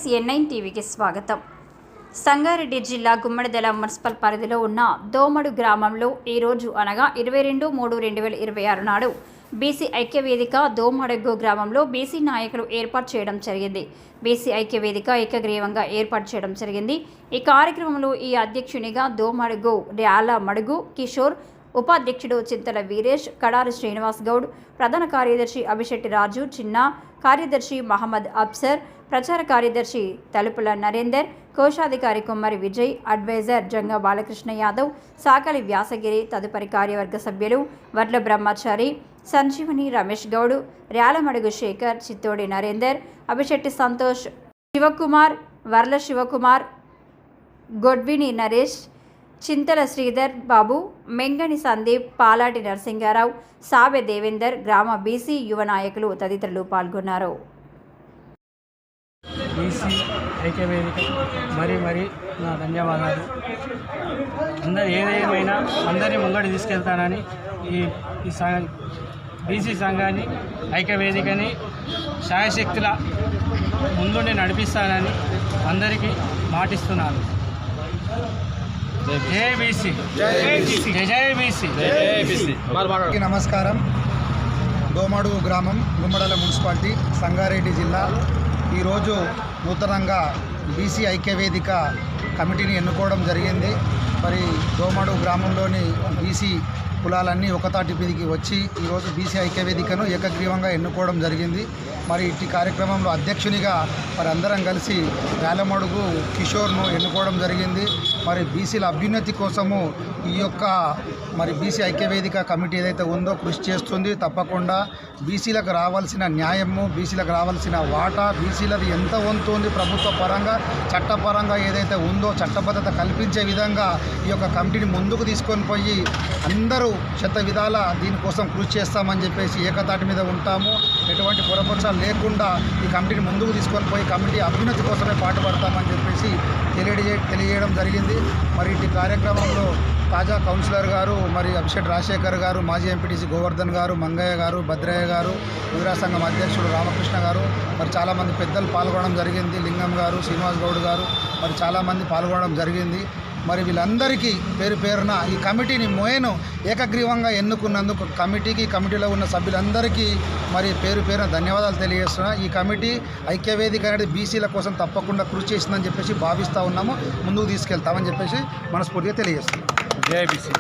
N9 టీవీకి స్వాగతం. సంగారెడ్డి జిల్లా గుమ్మడిదల మున్సిపల్ పరిధిలో ఉన్న దోమడు గ్రామంలో ఈ రోజు అనగా 22/3/2026 నాడు బీసీ ఐక్యవేదిక దోమడుగు గ్రామంలో బీసీ నాయకులు ఏర్పాటు చేయడం జరిగింది. బీసీ ఐక్యవేదిక ఏకగ్రీవంగా ఏర్పాటు చేయడం జరిగింది. ఈ కార్యక్రమంలో ఈ అధ్యక్షునిగా దోమడుగు ర్యాల మడుగు కిషోర్, ఉపాధ్యక్షుడు చింతల వీరేష్, కడారి శ్రీనివాస్ గౌడ్, ప్రధాన కార్యదర్శి అభిషెట్టి రాజు, చిన్న కార్యదర్శి మహమ్మద్ అబ్సర్, ప్రచార కార్యదర్శి తలుపుల నరేందర్, కోశాధికారి కుమ్మరి విజయ్, అడ్వైజర్ జంగా బాలకృష్ణ యాదవ్, సాకలి వ్యాసగిరి, తదుపరి కార్యవర్గ సభ్యులు వడ్ల బ్రహ్మచారి, సంజీవని రమేష్ గౌడ్, ర్యాలమడుగు శేఖర్, చిత్తోడి నరేందర్, అభిషెట్టి సంతోష్, శివకుమార్, వర్ల శివకుమార్, గొడ్విని నరేష్, చింతల శ్రీధర్ బాబు, మెంగని సందీప్, పాలాటి నరసింగారావు, సాబె దేవేందర్, గ్రామ బీసీ యువ నాయకులు తదితరులు పాల్గొన్నారు. బీసీ ఐక్యవేదిక మరి నా ధన్యవాదాలు. అందరు ఏదేమైనా అందరినీ ముంగడి తీసుకెళ్తానని ఈ బీసీ సంఘాన్ని ఐక్యవేదికని శాయశక్తుల ముందుండి నడిపిస్తానని అందరికీ మాటిస్తున్నాను. జై బీసీ, జై బీసీ. నమస్కారం. దోమడు గ్రామం, గుమ్మడల మున్సిపాలిటీ, సంగారెడ్డి జిల్లా. ఈరోజు నూతనంగా బీసీ ఐక్యవేదిక కమిటీని ఎన్నుకోవడం జరిగింది. మరి దోమడు గ్రామంలోని బీసీ కులాలన్నీ ఒకతాటి మీదికి వచ్చి ఈరోజు బీసీ ఐక్యవేదికను ఏకగ్రీవంగా ఎన్నుకోవడం జరిగింది. మరి ఇట్టి కార్యక్రమంలో అధ్యక్షునిగా మరి అందరం కలిసి ర్యాలమడుగు కిషోర్ను ఎన్నుకోవడం జరిగింది. మరి బీసీల అభ్యున్నతి కోసము ఈ యొక్క మరి బీసీ ఐక్యవేదిక కమిటీ ఏదైతే ఉందో కృషి చేస్తుంది. తప్పకుండా బీసీలకు రావాల్సిన న్యాయము, బీసీలకు రావాల్సిన వాటా, బీసీలది ఎంత వంతు ఉంది ప్రభుత్వ పరంగా, చట్టపరంగా ఏదైతే ఉందో చట్టబద్ధత కల్పించే విధంగా ఈ యొక్క కమిటీని ముందుకు తీసుకొని పోయి అందరూ శత విధాల దీనికోసం కృషి చేస్తామని చెప్పేసి ఏకతాటి మీద ఉంటాము. ఎటువంటి పొరపక్షాలు లేకుండా ఈ కమిటీని ముందుకు తీసుకొని పోయి కమిటీ అభ్యున్నతి కోసమే పాటుపడతామని చెప్పేసి తెలియజేయడం జరిగింది. మరి ఇటు కార్యక్రమంలో తాజా కౌన్సిలర్ గారు, మరి అభిషేక్ రాజశేఖర్ గారు, మాజీ ఎంపీటీసీ గోవర్ధన్ గారు, మంగయ్య గారు, భద్రయ్య గారు, ముదిరా సంఘం అధ్యక్షుడు రామకృష్ణ గారు, మరి చాలామంది పెద్దలు పాల్గొనడం జరిగింది. లింగం గారు, శ్రీనివాస్ గౌడ్ గారు, మరి చాలామంది పాల్గొనడం జరిగింది. మరి వీళ్ళందరికీ పేరు పేరున ఈ కమిటీని మోయను ఏకగ్రీవంగా ఎన్నుకున్నందుకు కమిటీలో ఉన్న సభ్యులందరికీ మరి పేరు పేరున ధన్యవాదాలు తెలియజేస్తున్నా. ఈ కమిటీ ఐక్యవేదిక అనేది బీసీల కోసం తప్పకుండా కృషి చేసిందని చెప్పేసి భావిస్తూ ఉన్నాము. ముందుకు తీసుకెళ్తామని చెప్పేసి మనస్ఫూర్తిగా తెలియజేస్తున్నాం. జై బీసీ.